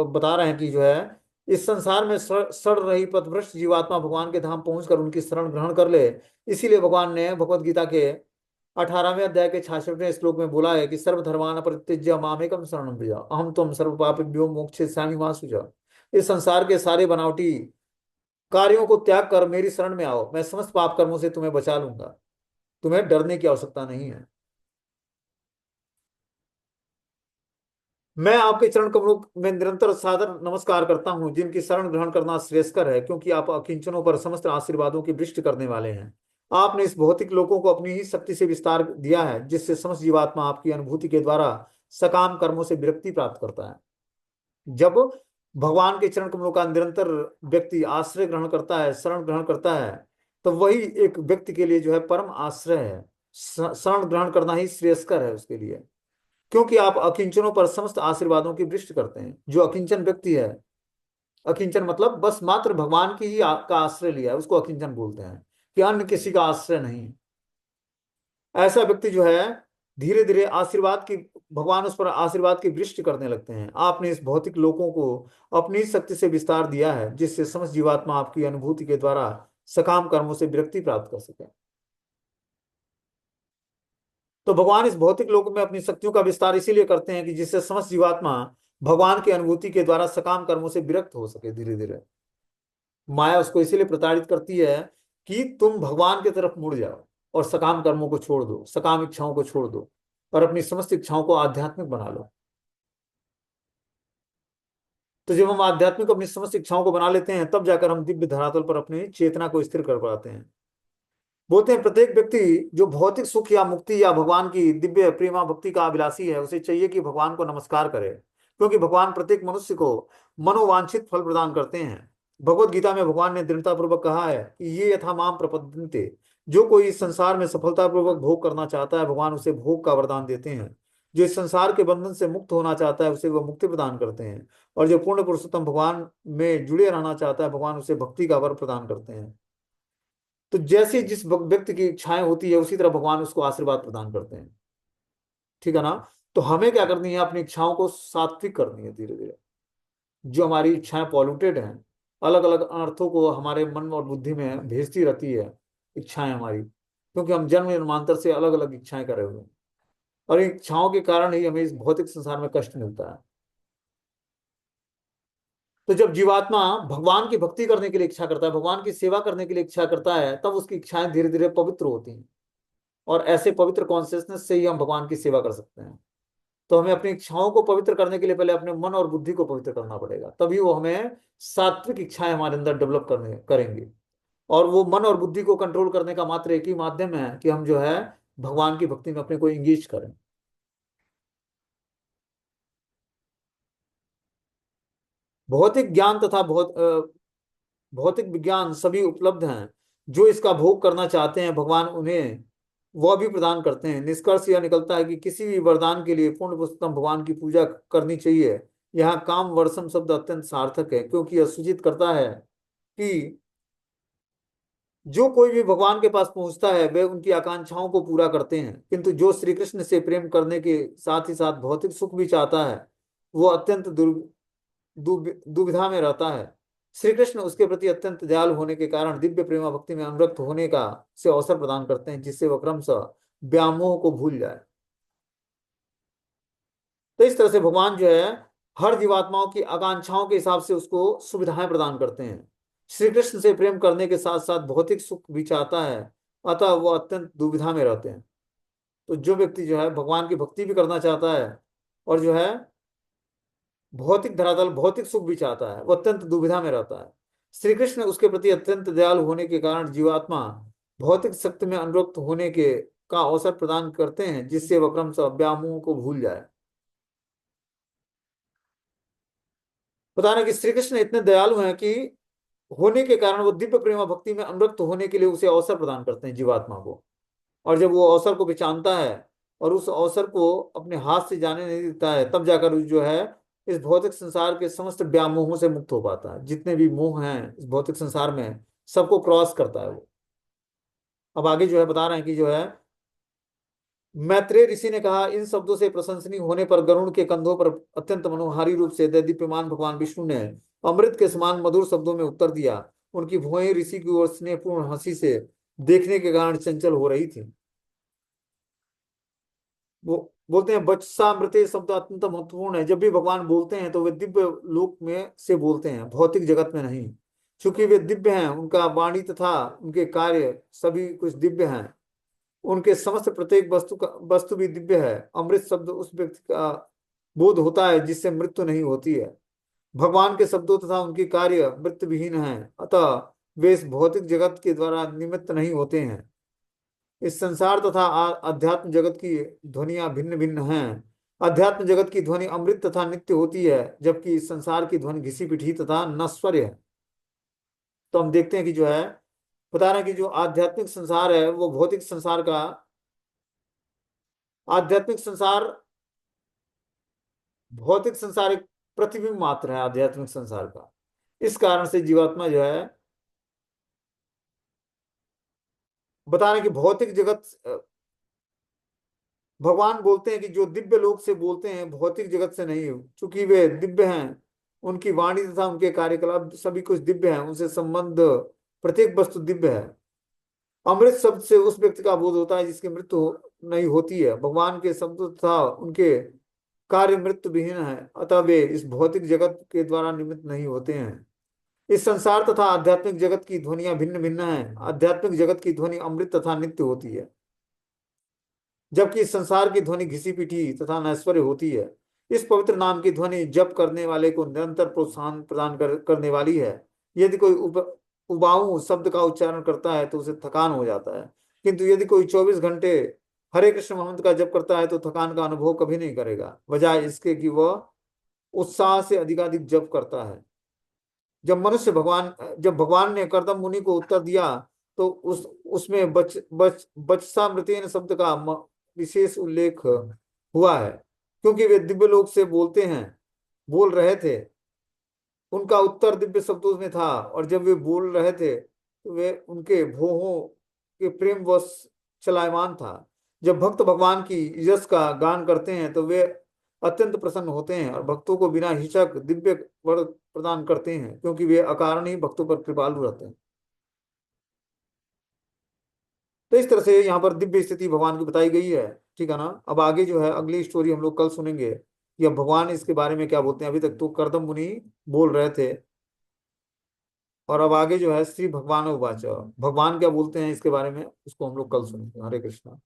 बता रहे हैं कि जो है इस संसार में सड़ रही पथभ्रष्ट जीवात्मा भगवान के धाम पहुंचकर उनकी शरण ग्रहण कर ले। इसीलिए भगवान ने भगवत गीता के 18वें अध्याय के 66वें श्लोक में बोला है कि सर्वधर्मान परित्यज्य मामेकम शरणं व्रज अहम त्वं सर्व पापेभ्यो मोक्षयिष्यामि मा शुचः। इस संसार के सारे बनावटी कार्यों को त्याग कर मेरी शरण में आओ, मैं समस्त पाप कर्मों से तुम्हें बचा लूंगा, तुम्हें डरने की आवश्यकता नहीं है। मैं आपके चरण कमलों में निरंतर सादर नमस्कार करता हूं, जिनकी शरण ग्रहण करना श्रेयस्कर है, क्योंकि आप अकिंचनों पर समस्त आशीर्वादों की वृष्टि करने वाले हैं। आपने इस भौतिक लोकों को अपनी ही शक्ति से विस्तार दिया है, जिससे समस्त जीवात्मा आपकी अनुभूति के द्वारा सकाम कर्मों से विरक्ति प्राप्त करता है। जब भगवान के चरण कमलों का निरंतर व्यक्ति आश्रय ग्रहण करता है, शरण ग्रहण करता है, तो वही एक व्यक्ति के लिए जो है परम आश्रय है। शरण ग्रहण करना ही श्रेयस्कर है उसके लिए, क्योंकि आप अकिंचनों पर समस्त आशीर्वादों की वृष्टि करते हैं। जो अकिंचन व्यक्ति है, अकिंचन मतलब बस मात्र भगवान की ही का आश्रय लिया है, उसको अकिंचन बोलते हैं, कि अन्य किसी का आश्रय नहीं है। ऐसा व्यक्ति जो है धीरे धीरे आशीर्वाद की, भगवान उस पर आशीर्वाद की वृष्टि करने लगते हैं। आपने इस भौतिक लोकों को अपनी शक्ति से विस्तार दिया है, जिससे समस्त जीवात्मा आपकी अनुभूति के द्वारा सकाम कर्मों से विरक्ति प्राप्त कर सके। तो भगवान इस भौतिक लोक में अपनी शक्तियों का विस्तार इसीलिए करते हैं कि जिससे समस्त जीवात्मा भगवान की अनुभूति के द्वारा सकाम कर्मों से विरक्त हो सके धीरे धीरे। माया उसको इसीलिए प्रताड़ित करती है कि तुम भगवान की तरफ मुड़ जाओ और सकाम कर्मों को छोड़ दो, सकाम इच्छाओं को छोड़ दो और अपनी समस्त इच्छाओं को आध्यात्मिक बना लो। तो जब हम आध्यात्मिक अपनी समस्त इच्छाओं को बना लेते हैं, तब जाकर हम दिव्य धरातल पर अपनी चेतना को स्थिर कर पाते हैं। बोलते हैं प्रत्येक व्यक्ति जो भौतिक सुख या मुक्ति या भगवान की दिव्य प्रेमा भक्ति का अभिलाषी है, उसे चाहिए कि भगवान को नमस्कार करे, क्योंकि भगवान प्रत्येक मनुष्य को मनोवांछित फल प्रदान करते हैं। भगवत गीता में भगवान ने दृढ़ता पूर्वक कहा है कि ये यथा माम प्रपद्यन्ते, जो कोई इस संसार में सफलतापूर्वक भोग करना चाहता है, भगवान उसे भोग का वरदान देते हैं। जो इस संसार के बंधन से मुक्त होना चाहता है, उसे वह मुक्ति प्रदान करते हैं। और जो पूर्ण पुरुषोत्तम भगवान में जुड़े रहना चाहता है, भगवान उसे भक्ति का वर प्रदान करते हैं। तो जैसे जिस व्यक्ति की इच्छाएं होती है, उसी तरह भगवान उसको आशीर्वाद प्रदान करते हैं। ठीक है ना? तो हमें क्या करनी है, अपनी इच्छाओं को सात्विक करनी है धीरे धीरे। जो हमारी इच्छाएं पॉल्यूटेड हैं, अलग अलग अनर्थों को हमारे मन और बुद्धि में भेजती रहती है इच्छाएं हमारी, क्योंकि हम जन्म जन्मांतर से अलग अलग इच्छाएं करे हुए हैं, और इन इच्छाओं के कारण ही हमें इस भौतिक संसार में कष्ट मिलता है। तो जब जीवात्मा भगवान की भक्ति करने के लिए इच्छा करता है, भगवान की सेवा करने के लिए इच्छा करता है, तब उसकी इच्छाएं धीरे धीरे पवित्र होती हैं। और ऐसे पवित्र कॉन्शियसनेस से ही हम भगवान की सेवा कर सकते हैं। तो हमें अपनी इच्छाओं को पवित्र करने के लिए पहले अपने मन और बुद्धि को पवित्र करना पड़ेगा, तभी वो हमें सात्विक इच्छाएं हमारे अंदर डेवलप करने करेंगे। और वो मन और बुद्धि को कंट्रोल करने का मात्र एक ही माध्यम है कि हम जो है भगवान की भक्ति में अपने को इंगेज करें। भौतिक ज्ञान तथा भौतिक विज्ञान सभी उपलब्ध हैं। जो इसका भोग करना चाहते हैं, भगवान उन्हें वह भी प्रदान करते हैं। निष्कर्ष यह निकलता है कि किसी भी वरदान के लिए पूर्ण पुरुषोत्तम भगवान की पूजा करनी चाहिए। यहाँ काम वर्षम शब्द अत्यंत सार्थक है, क्योंकि यह सूचित करता है कि जो कोई भी भगवान के पास पहुंचता है, वे उनकी आकांक्षाओं को पूरा करते हैं। किंतु जो श्री कृष्ण से प्रेम करने के साथ ही साथ भौतिक सुख भी चाहता है, वो अत्यंत दुविधा में रहता है। श्री कृष्ण उसके प्रति अत्यंत दयालु होने के कारण दिव्य प्रेमा भक्ति में अनुरक्त होने का से अवसर प्रदान करते हैं, जिससे वह क्रमशः व्यामोह को भूल जाए। तो इस तरह से भगवान जो है हर जीवात्माओं की आकांक्षाओं के हिसाब से उसको सुविधाएं प्रदान करते हैं। श्री कृष्ण से प्रेम करने के साथ साथ भौतिक सुख भी चाहता है, अतः वो अत्यंत दुविधा में रहते हैं। तो जो व्यक्ति जो है भगवान की भक्ति भी करना चाहता है और जो है भौतिक धरातल भौतिक सुख भी चाहता है, वो अत्यंत दुविधा में रहता है। श्री कृष्ण उसके प्रति अत्यंत दयालु होने के कारण जीवात्मा भौतिक शक्ति में अनुरक्त होने के का अवसर प्रदान करते हैं, जिससे वह क्रमशः व्यामोह को भूल जाए। पता ना कि श्री कृष्ण इतने दयालु हैं कि होने के कारण वो दिव्य प्रेम भक्ति में अनुरक्त होने के लिए उसे अवसर प्रदान करते हैं जीवात्मा को। और जब वो अवसर को पहचानता है और उस अवसर को अपने हाथ से जाने नहीं देता है, तब जाकर जो है इस भौतिक संसार के समस्त व्यामोहों से मुक्त हो पाता है। जितने भी मोह हैं इस भौतिक संसार में, सबको क्रॉस करता है वो। अब आगे जो है बता रहे हैं कि जो है मैत्रेय ऋषि ने कहा, इन शब्दों से प्रशंसनीय होने पर गरुड़ के कंधों पर अत्यंत मनोहारी रूप से दैदीप्यमान भगवान विष्णु ने अमृत के समान मधुर शब्दों में उत्तर दिया। उनकी भुएं ऋषि की ओर स्नेहपूर्ण हंसी से देखने के कारण चंचल हो रही थी। वो बोलते हैं वत्सामृते शब्द अत्यंत महत्वपूर्ण है। जब भी भगवान बोलते हैं तो वे दिव्य लोक में से बोलते हैं, भौतिक जगत में नहीं। क्योंकि वे दिव्य हैं, उनका वाणी तथा उनके कार्य सभी कुछ दिव्य हैं। उनके समस्त प्रत्येक वस्तु भी दिव्य है। अमृत शब्द उस व्यक्ति का बोध होता है जिससे मृत्यु नहीं होती है। भगवान के शब्दों तथा उनके कार्य मृत्यु विहीन हैं, अतः वे इस भौतिक जगत के द्वारा निमित्त नहीं होते हैं। इस संसार तथा अध्यात्म जगत की ध्वनियां भिन्न भिन्न हैं। अध्यात्म जगत की ध्वनि अमृत तथा नित्य होती है, जबकि इस संसार की ध्वनि घिसी पिटी तथा नश्वर है। तो हम देखते हैं कि जो है बता रहे हैं कि जो आध्यात्मिक संसार है वो आध्यात्मिक संसार भौतिक संसार एक प्रतिबिंब मात्र है आध्यात्मिक संसार का। इस कारण से जीवात्मा जो है, बता रहे हैं कि भौतिक जगत, भगवान बोलते हैं कि जो दिव्य लोक से बोलते हैं भौतिक जगत से नहीं, चूंकि वे दिव्य हैं, उनकी वाणी तथा उनके कार्यकलाप सभी कुछ दिव्य हैं, उनसे संबंध प्रत्येक वस्तु दिव्य है। अमृत शब्द से उस व्यक्ति का बोध होता है जिसकी मृत्यु नहीं होती है। भगवान के शब्द तथा उनके कार्य मृत्यु विहीन है, अतः वे इस भौतिक जगत के द्वारा निमित्त नहीं होते हैं। इस संसार तथा आध्यात्मिक जगत की ध्वनियां भिन्न भिन्न हैं। आध्यात्मिक जगत की ध्वनि अमृत तथा नित्य होती है, जबकि इस संसार की ध्वनि घिसी पिटी तथा नश्वर होती है। इस पवित्र नाम की ध्वनि जप करने वाले को निरंतर प्रोत्साहन प्रदान करने वाली है। यदि कोई उबाऊ शब्द का उच्चारण करता है तो उसे थकान हो जाता है, किंतु यदि कोई 24 घंटे हरे कृष्ण महामंत्र का जप करता है तो थकान का अनुभव कभी नहीं करेगा, बजाय इसके कि वह उत्साह से अधिकाधिक जप करता है। जब भगवान ने कर्दम मुनि को उत्तर दिया तो उसमें बचसामृतेन शब्द का विशेष उल्लेख हुआ है, क्योंकि वे दिव्य लोक से बोल रहे थे। उनका उत्तर दिव्य शब्दों में था, और जब वे बोल रहे थे तो वे उनके भौहों के प्रेम वश चलायमान था। जब भक्त भगवान की यश का गान करते हैं तो वे अत्यंत प्रसन्न होते हैं और भक्तों को बिना हिचक दिव्य वर प्रदान करते हैं, क्योंकि वे अकारण ही भक्तों पर कृपालु रहते हैं। तो इस तरह से यहाँ पर दिव्य स्थिति भगवान की बताई गई है। ठीक है ना। अब आगे जो है अगली स्टोरी हम लोग कल सुनेंगे कि अब भगवान इसके बारे में क्या बोलते हैं। अभी तक तो कर्दम मुनि बोल रहे थे, और अब आगे जो है श्री भगवान उवाच, भगवान क्या बोलते हैं इसके बारे में उसको हम लोग कल सुनेंगे। हरे कृष्णा।